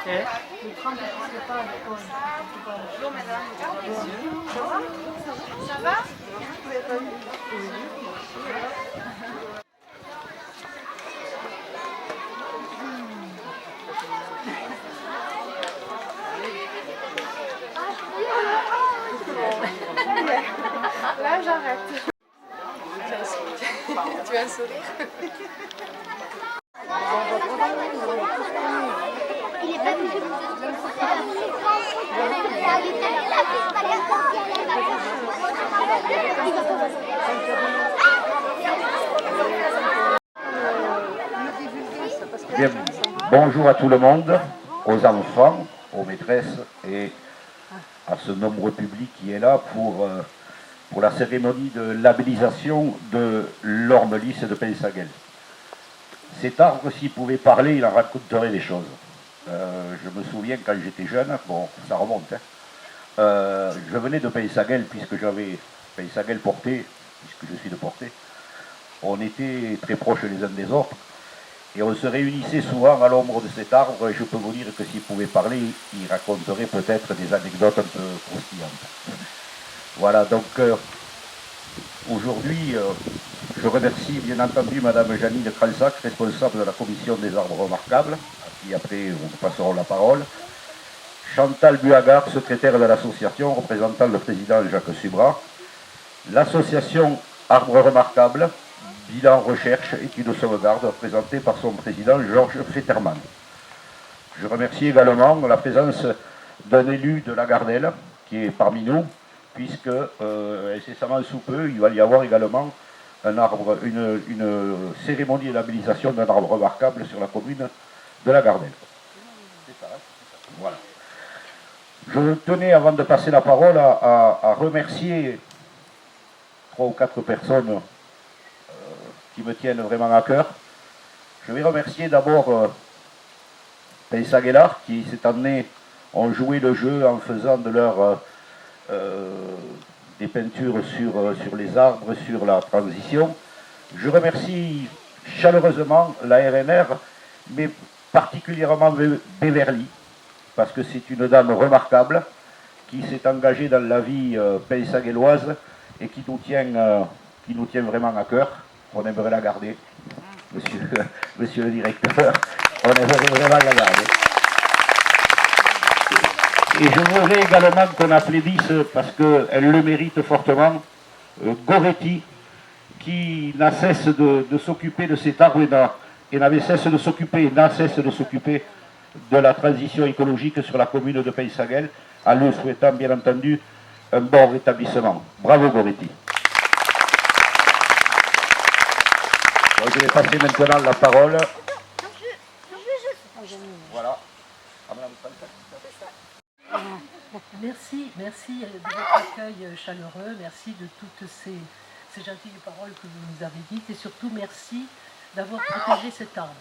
Eh? Bonjour madame, regardez les yeux. Ça va? Là j'arrête. Tu as un sourire? Il est pas venu. Bien, bonjour à tout le monde, aux enfants, aux maîtresses et à ce nombreux public qui est là pour la cérémonie de labellisation de l'orme lisse de Pensaguel. Cet arbre, s'il pouvait parler, il en raconterait des choses. Je me souviens quand j'étais jeune, bon, ça remonte, hein, je venais de Pensaguel puisque j'avais Pensaguel Porté, puisque je suis de Porté. On était très proches les uns des autres et on se réunissait souvent à l'ombre de cet arbre et je peux vous dire que s'il pouvait parler, il raconterait peut-être des anecdotes un peu croustillantes. Voilà, donc aujourd'hui, je remercie bien entendu Madame Janine Kralsac, responsable de la commission des arbres remarquables, à qui après nous passerons la parole. Chantal Buagar, secrétaire de l'association, représentant le président Jacques Subra. L'association Arbres Remarquables, bilan recherche, études de sauvegarde, présentée par son président Georges Fetterman. Je remercie également la présence d'un élu de la Gardelle, qui est parmi nous, puisque incessamment sous peu, il va y avoir également un arbre, une cérémonie de labellisation d'un arbre remarquable sur la commune de la Gardelle. C'est ça, hein ? Voilà. Je tenais, avant de passer la parole, à remercier 3 ou 4 personnes qui me tiennent vraiment à cœur. Je vais remercier d'abord Pensaguelard, qui cette année ont joué le jeu en faisant de leur des peintures sur les arbres, sur la transition. Je remercie chaleureusement la RNR, mais particulièrement Beverly, parce que c'est une dame remarquable qui s'est engagée dans la vie pensaguelloise et qui nous tient vraiment à cœur. On aimerait la garder, monsieur le directeur, on aimerait vraiment la garder. Et je voudrais également qu'on applaudisse, parce qu'elle le mérite fortement, Goretti, qui n'a cesse de s'occuper de cet arbre et n'a cesse de s'occuper de la transition écologique sur la commune de Pensaguel, en lui souhaitant bien entendu un bon rétablissement. Bravo Goretti. Donc, je vais passer maintenant la parole. Voilà. Merci de votre accueil chaleureux, merci de toutes ces gentilles paroles que vous nous avez dites et surtout merci d'avoir protégé cet arbre.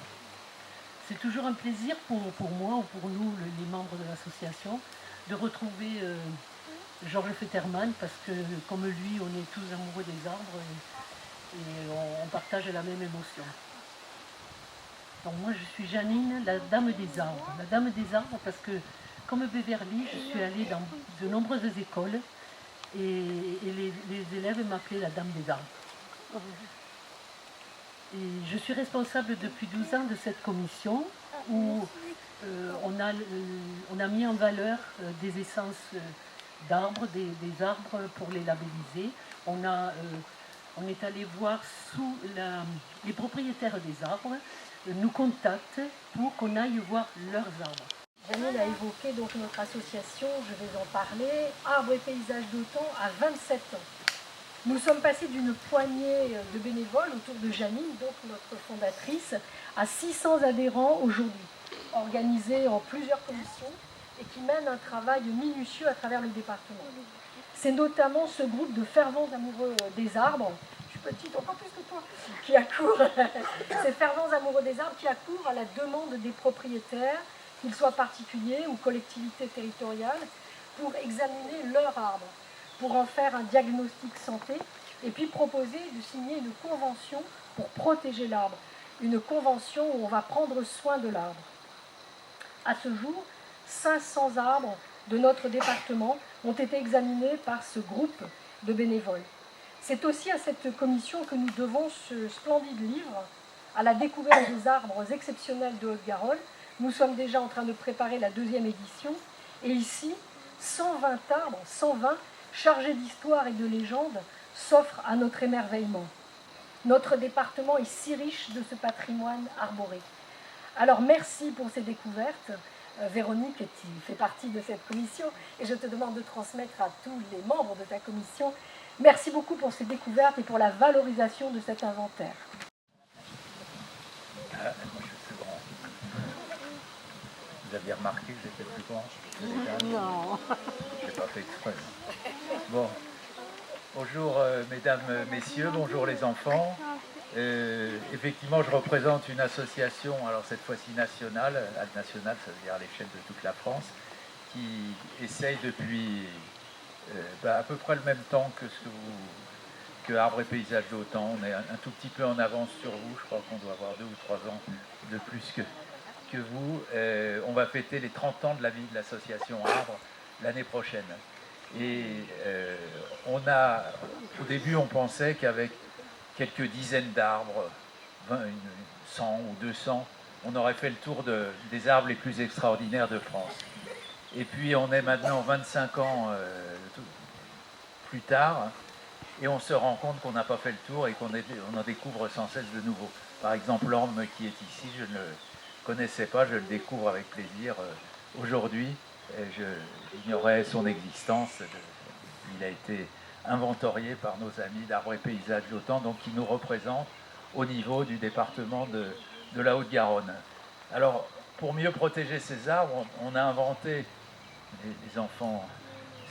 C'est toujours un plaisir pour moi ou pour nous, les membres de l'association, de retrouver Georges Fetterman parce que comme lui, on est tous amoureux des arbres et on partage la même émotion. Donc moi je suis Janine, la dame des arbres. La dame des arbres parce que comme Beverly, je suis allée dans de nombreuses écoles et les élèves m'appelaient la dame des arbres. Et je suis responsable depuis 12 ans de cette commission où on a mis en valeur des essences d'arbres, des arbres pour les labelliser. On est allé voir les propriétaires des arbres nous contactent pour qu'on aille voir leurs arbres. Janine a évoqué donc notre association, je vais en parler, Arbres et Paysages d'Auton à 27 ans. Nous sommes passés d'une poignée de bénévoles autour de Janine, donc notre fondatrice, à 600 adhérents aujourd'hui, organisés en plusieurs commissions et qui mènent un travail minutieux à travers le département. C'est notamment ce groupe de fervents amoureux des arbres, je suis petite encore plus que toi, qui accourt, ces fervents amoureux des arbres qui accourent à la demande des propriétaires, qu'ils soient particuliers ou collectivités territoriales, pour examiner leur arbre, pour en faire un diagnostic santé, et puis proposer de signer une convention pour protéger l'arbre, une convention où on va prendre soin de l'arbre. À ce jour, 500 arbres de notre département ont été examinés par ce groupe de bénévoles. C'est aussi à cette commission que nous devons ce splendide livre, à la découverte des arbres exceptionnels de Haute-Garonne. Nous sommes déjà en train de préparer la 2e édition. Et ici, 120 arbres, 120 chargés d'histoire et de légendes, s'offrent à notre émerveillement. Notre département est si riche de ce patrimoine arboré. Alors merci pour ces découvertes, Véronique, qui fait partie de cette commission, et je te demande de transmettre à tous les membres de ta commission. Merci beaucoup pour ces découvertes et pour la valorisation de cet inventaire. Moi je suis grand. Vous aviez remarqué que j'étais plus grand? Non. Je n'ai pas fait exprès. Bon. Bonjour mesdames, messieurs, bonjour les enfants. Effectivement, je représente une association, alors cette fois-ci nationale, ça veut dire à l'échelle de toute la France, qui essaye depuis à peu près le même temps que Arbres et Paysages d'Autan. On est un tout petit peu en avance sur vous, je crois qu'on doit avoir 2 ou 3 ans de plus que vous. On va fêter les 30 ans de la vie de l'association Arbres l'année prochaine. Et au début, on pensait qu'avec quelques dizaines d'arbres, 100 ou 200, on aurait fait le tour des arbres les plus extraordinaires de France. Et puis, on est maintenant 25 ans plus tard, et on se rend compte qu'on n'a pas fait le tour et qu'on en découvre sans cesse de nouveaux. Par exemple, l'orme qui est ici, je ne le connaissais pas, je le découvre avec plaisir aujourd'hui. J'ignorais son existence. Il a été inventorié par nos amis d'Arbres et Paysages d'Autan, donc qui nous représentent au niveau du département de la Haute-Garonne. Alors, pour mieux protéger ces arbres, on a inventé, les enfants,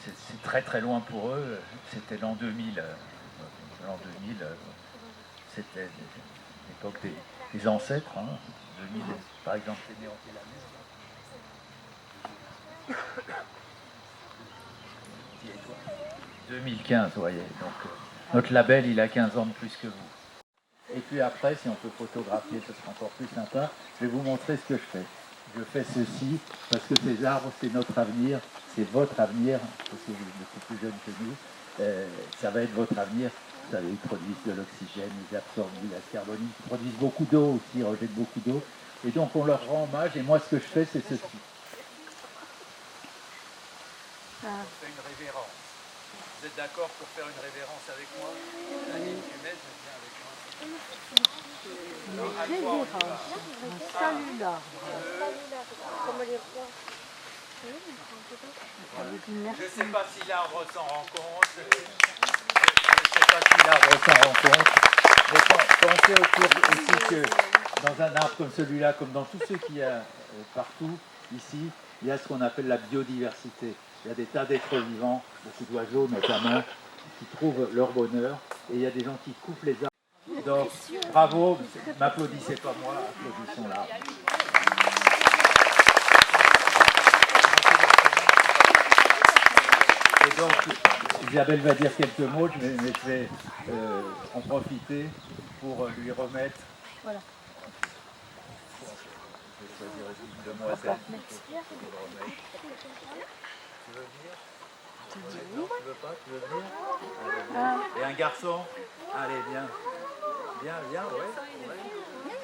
c'est très très loin pour eux, c'était l'an 2000. L'an 2000, c'était l'époque des ancêtres. 2000, par exemple, c'est né en quelle année? 2015, vous voyez. Donc, notre label, il a 15 ans de plus que vous. Et puis après, si on peut photographier, ce sera encore plus sympa. Je vais vous montrer ce que je fais. Je fais ceci parce que ces arbres, c'est notre avenir, c'est votre avenir, parce que vous êtes beaucoup plus jeune que nous. Ça va être votre avenir. Vous savez, ils produisent de l'oxygène, ils absorbent du gaz carbonique, ils produisent beaucoup d'eau aussi, ils rejettent beaucoup d'eau. Et donc, on leur rend hommage. Et moi, ce que je fais, c'est ceci. On fait une révérence. Vous êtes d'accord pour faire une révérence avec moi? Allez, Funès, viens avec moi. Une révérence, un salut l'arbre. Je ne sais pas si l'arbre s'en rend compte. Je ne sais pas si l'arbre s'en rend compte. Mais pensez aussi que dans un arbre comme celui-là, comme dans tous ceux qu'il y a partout, ici, il y a ce qu'on appelle la biodiversité. Il y a des tas d'êtres vivants, beaucoup d'oiseaux notamment, qui trouvent leur bonheur. Et il y a des gens qui coupent les arbres. Donc, bravo, m'applaudissez pas moi, applaudissons l'arbre. Et donc, Isabelle va dire quelques mots, mais je vais en profiter pour lui remettre. Voilà. Je vais choisir une demoiselle. Tu veux venir? Non, tu veux pas? Tu veux venir? Allez, et un garçon? Allez, viens. Viens, ouais.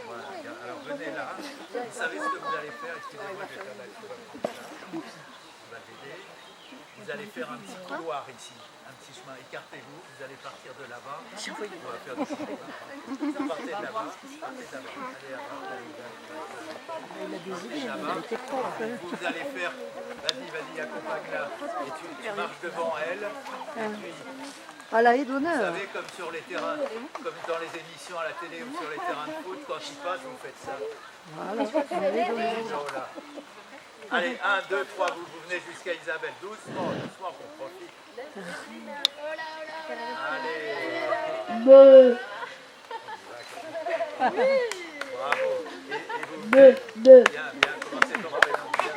Voilà, alors venez là. Vous savez ce que vous allez faire? Excusez-moi, je vais faire la chose. On va t'aider. Vous allez faire un petit couloir ici, un petit chemin. Écartez-vous, vous allez partir de là-bas. On va faire du chemin. Partez de là-bas. Allez là-bas. Vous allez faire. Vas-y, accompagne-la. Et tu marches devant elle. Et puis, à la haie vous d'honneur. savez, comme sur les terrains, comme dans les émissions à la télé ou sur les terrains de foot, quand ils passent, vous faites ça. Voilà. Allez, 1, 2, 3, vous venez jusqu'à Isabelle. Doucement qu'on profite. Allez. Bravo. Et vous, bien, commencez par un prénom. Bien,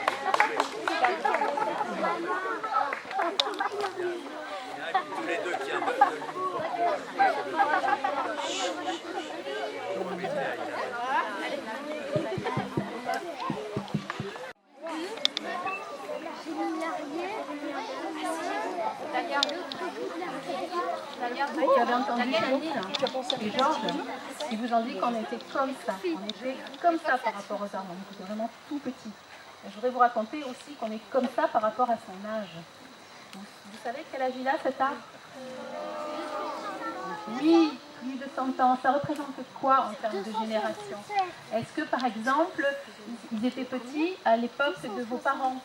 et puis tous les deux, tiens, de lui. Tu avais entendu Janine et Georges, ils vous ont dit qu'on était comme ça. On était comme ça par rapport aux arbres. On était vraiment tout petits. Je voudrais vous raconter aussi qu'on est comme ça par rapport à son âge. Vous savez quel âge il a cet arbre? Oui, plus de 100 ans. Ça représente quoi en termes de génération? Est-ce que par exemple, ils étaient petits à l'époque de vos parents?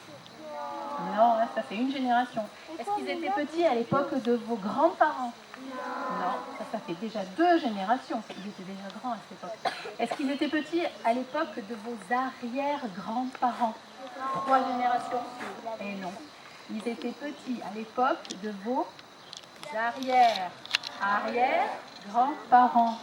Non, ça fait une génération. Est-ce qu'ils étaient petits à l'époque de vos grands-parents? Non, ça fait déjà 2 générations. Ils étaient déjà grands à cette époque. Est-ce qu'ils étaient petits à l'époque de vos arrière-grands-parents? 3 générations? Et non. Ils étaient petits à l'époque de vos arrière-grands-parents.